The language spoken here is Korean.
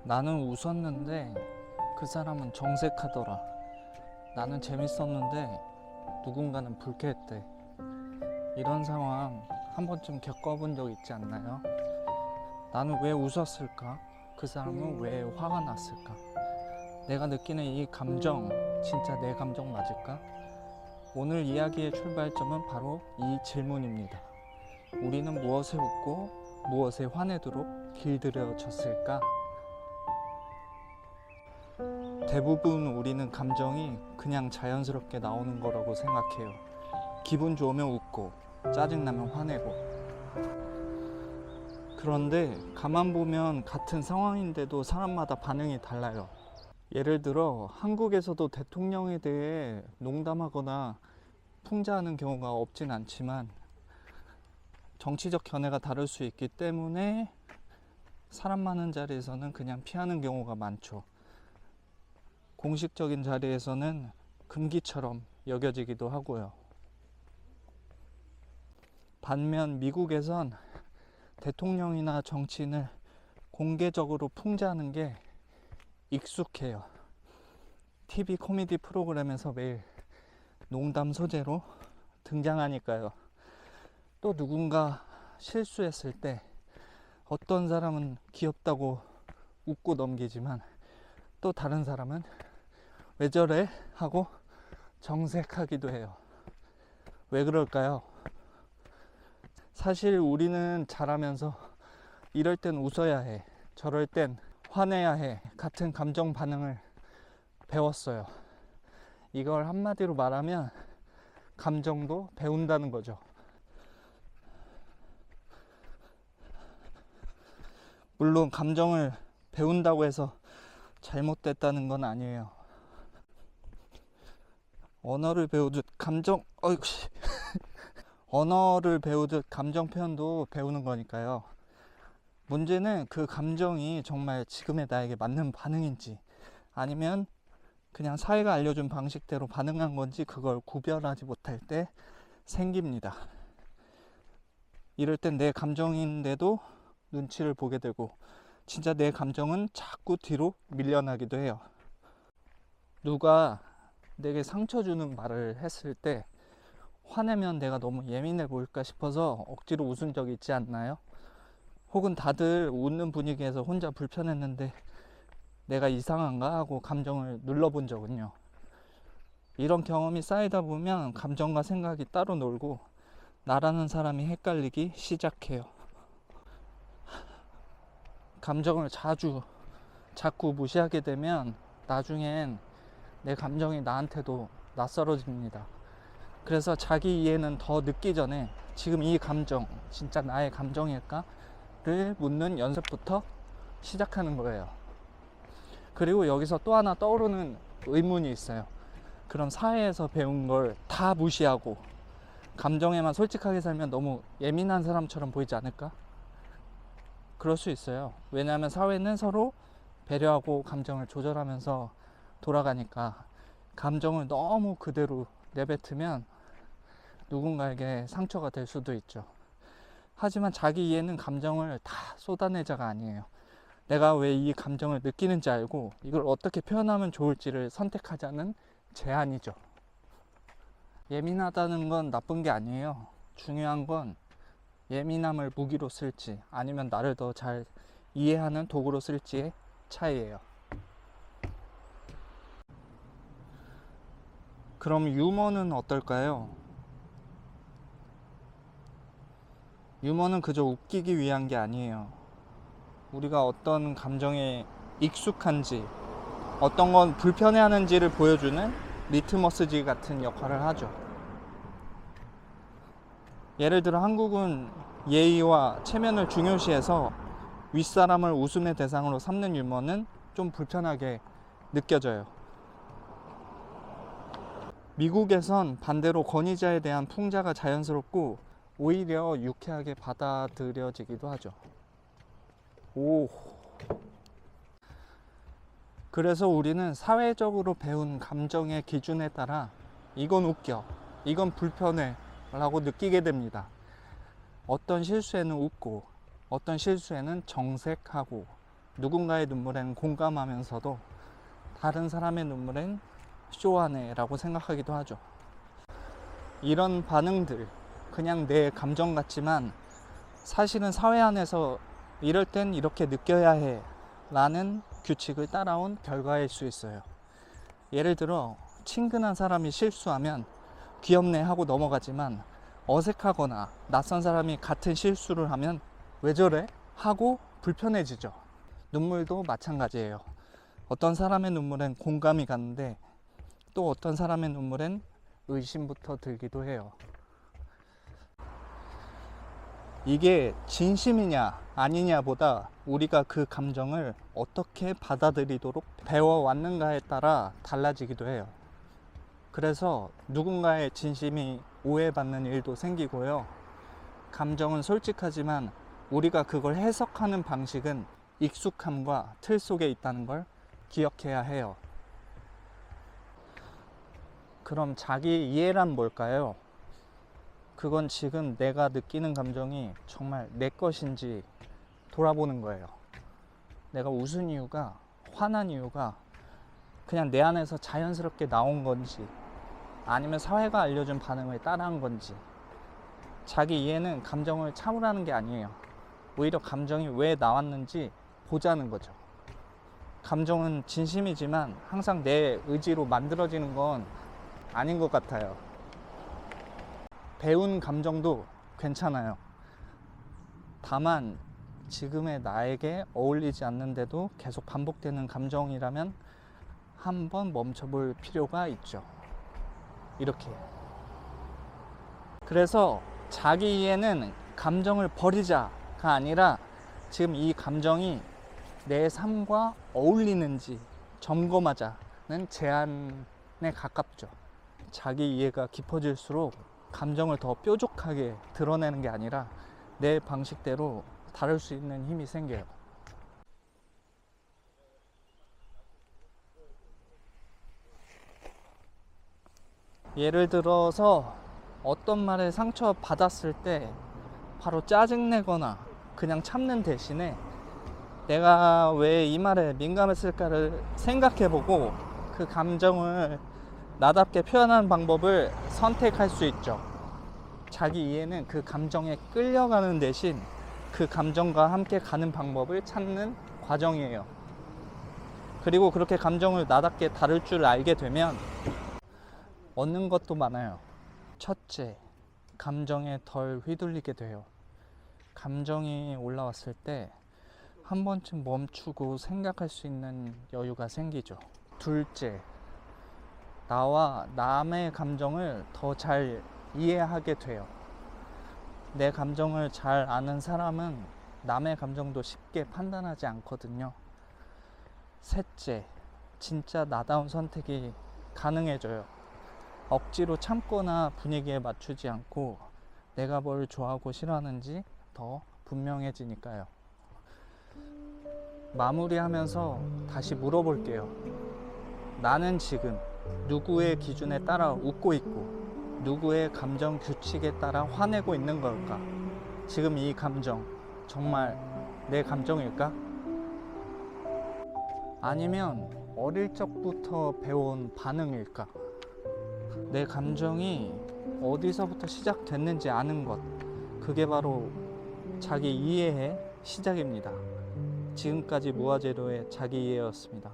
나는 웃었는데 그 사람은 정색하더라. 나는 재밌었는데 누군가는 불쾌했대. 이런 상황 한 번쯤 겪어본 적 있지 않나요? 나는 왜 웃었을까? 그 사람은 왜 화가 났을까? 내가 느끼는 이 감정, 진짜 내 감정 맞을까? 오늘 이야기의 출발점은 바로 이 질문입니다. 우리는 무엇에 웃고 무엇에 화내도록 길들여졌을까? 대부분 우리는 감정이 그냥 자연스럽게 나오는 거라고 생각해요. 기분 좋으면 웃고 짜증나면 화내고. 그런데 가만 보면 같은 상황인데도 사람마다 반응이 달라요. 예를 들어 한국에서도 대통령에 대해 농담하거나 풍자하는 경우가 없진 않지만 정치적 견해가 다를 수 있기 때문에 사람 많은 자리에서는 그냥 피하는 경우가 많죠. 공식적인 자리에서는 금기처럼 여겨지기도 하고요. 반면 미국에선 대통령이나 정치인을 공개적으로 풍자하는 게 익숙해요. TV 코미디 프로그램에서 매일 농담 소재로 등장하니까요. 또 누군가 실수했을 때 어떤 사람은 귀엽다고 웃고 넘기지만 또 다른 사람은 왜 저래? 하고 정색하기도 해요. 왜 그럴까요? 사실 우리는 자라면서 이럴 땐 웃어야 해, 저럴 땐 화내야 해 같은 감정 반응을 배웠어요. 이걸 한마디로 말하면 감정도 배운다는 거죠. 물론 감정을 배운다고 해서 잘못됐다는 건 아니에요. 언어를 배우듯 언어를 배우듯 감정 표현도 배우는 거니까요. 문제는 그 감정이 정말 지금의 나에게 맞는 반응인지 아니면 그냥 사회가 알려준 방식대로 반응한 건지 그걸 구별하지 못할 때 생깁니다. 이럴 땐 내 감정인데도 눈치를 보게 되고 진짜 내 감정은 자꾸 뒤로 밀려나기도 해요. 누가 내게 상처 주는 말을 했을 때 화내면 내가 너무 예민해 보일까 싶어서 억지로 웃은 적이 있지 않나요? 혹은 다들 웃는 분위기에서 혼자 불편했는데 내가 이상한가 하고 감정을 눌러본 적은요. 이런 경험이 쌓이다 보면 감정과 생각이 따로 놀고 나라는 사람이 헷갈리기 시작해요. 감정을 자꾸 무시하게 되면 나중엔 내 감정이 나한테도 낯설어집니다. 그래서 자기 이해는 더 늦기 전에 지금 이 감정 진짜 나의 감정일까를 묻는 연습부터 시작하는 거예요. 그리고 여기서 또 하나 떠오르는 의문이 있어요. 그럼 사회에서 배운 걸 다 무시하고 감정에만 솔직하게 살면 너무 예민한 사람처럼 보이지 않을까? 그럴 수 있어요. 왜냐하면 사회는 서로 배려하고 감정을 조절하면서 돌아가니까 감정을 너무 그대로 내뱉으면 누군가에게 상처가 될 수도 있죠. 하지만 자기 이해는 감정을 다 쏟아내자가 아니에요. 내가 왜 이 감정을 느끼는지 알고 이걸 어떻게 표현하면 좋을지를 선택하자는 제안이죠. 예민하다는 건 나쁜 게 아니에요. 중요한 건 예민함을 무기로 쓸지 아니면 나를 더 잘 이해하는 도구로 쓸지의 차이예요. 그럼 유머는 어떨까요? 유머는 그저 웃기기 위한 게 아니에요. 우리가 어떤 감정에 익숙한지 어떤 건 불편해하는지를 보여주는 리트머스지 같은 역할을 하죠. 예를 들어 한국은 예의와 체면을 중요시해서 윗사람을 웃음의 대상으로 삼는 유머는 좀 불편하게 느껴져요. 미국에선 반대로 권위자에 대한 풍자가 자연스럽고 오히려 유쾌하게 받아들여지기도 하죠. 그래서 우리는 사회적으로 배운 감정의 기준에 따라 이건 웃겨, 이건 불편해 라고 느끼게 됩니다. 어떤 실수에는 웃고 어떤 실수에는 정색하고 누군가의 눈물엔 공감하면서도 다른 사람의 눈물엔 쇼하네 라고 생각하기도 하죠. 이런 반응들 그냥 내 감정 같지만 사실은 사회 안에서 이럴 땐 이렇게 느껴야 해 라는 규칙을 따라온 결과일 수 있어요. 예를 들어 친근한 사람이 실수하면 귀엽네 하고 넘어가지만 어색하거나 낯선 사람이 같은 실수를 하면 왜 저래? 하고 불편해지죠. 눈물도 마찬가지예요. 어떤 사람의 눈물엔 공감이 가는데 또 어떤 사람의 눈물엔 의심부터 들기도 해요. 이게 진심이냐 아니냐보다 우리가 그 감정을 어떻게 받아들이도록 배워왔는가에 따라 달라지기도 해요. 그래서 누군가의 진심이 오해받는 일도 생기고요. 감정은 솔직하지만 우리가 그걸 해석하는 방식은 익숙함과 틀 속에 있다는 걸 기억해야 해요. 그럼 자기 이해란 뭘까요? 그건 지금 내가 느끼는 감정이 정말 내 것인지 돌아보는 거예요. 내가 웃은 이유가, 화난 이유가 그냥 내 안에서 자연스럽게 나온 건지 아니면 사회가 알려준 반응을 따라한 건지. 자기 이해는 감정을 참으라는 게 아니에요. 오히려 감정이 왜 나왔는지 보자는 거죠. 감정은 진심이지만 항상 내 의지로 만들어지는 건 아닌 것 같아요. 배운 감정도 괜찮아요. 다만 지금의 나에게 어울리지 않는데도 계속 반복되는 감정이라면 한번 멈춰볼 필요가 있죠. 이렇게. 그래서 자기 이해는 감정을 버리자가 아니라 지금 이 감정이 내 삶과 어울리는지 점검하자는 제안에 가깝죠. 자기 이해가 깊어질수록 감정을 더 뾰족하게 드러내는 게 아니라 내 방식대로 다룰 수 있는 힘이 생겨요. 예를 들어서 어떤 말에 상처 받았을 때 바로 짜증내거나 그냥 참는 대신에 내가 왜 이 말에 민감했을까를 생각해보고 그 감정을 나답게 표현하는 방법을 선택할 수 있죠. 자기 이해는 그 감정에 끌려가는 대신 그 감정과 함께 가는 방법을 찾는 과정이에요. 그리고 그렇게 감정을 나답게 다룰 줄 알게 되면 얻는 것도 많아요. 첫째, 감정에 덜 휘둘리게 돼요. 감정이 올라왔을 때 한 번쯤 멈추고 생각할 수 있는 여유가 생기죠. 둘째, 나와 남의 감정을 더 잘 이해하게 돼요. 내 감정을 잘 아는 사람은 남의 감정도 쉽게 판단하지 않거든요. 셋째, 진짜 나다운 선택이 가능해져요. 억지로 참거나 분위기에 맞추지 않고 내가 뭘 좋아하고 싫어하는지 더 분명해지니까요. 마무리하면서 다시 물어볼게요. 나는 지금 누구의 기준에 따라 웃고 있고 누구의 감정 규칙에 따라 화내고 있는 걸까? 지금 이 감정 정말 내 감정일까? 아니면 어릴 적부터 배운 반응일까? 내 감정이 어디서부터 시작됐는지 아는 것, 그게 바로 자기 이해의 시작입니다. 지금까지 무아재료의 자기 이해였습니다.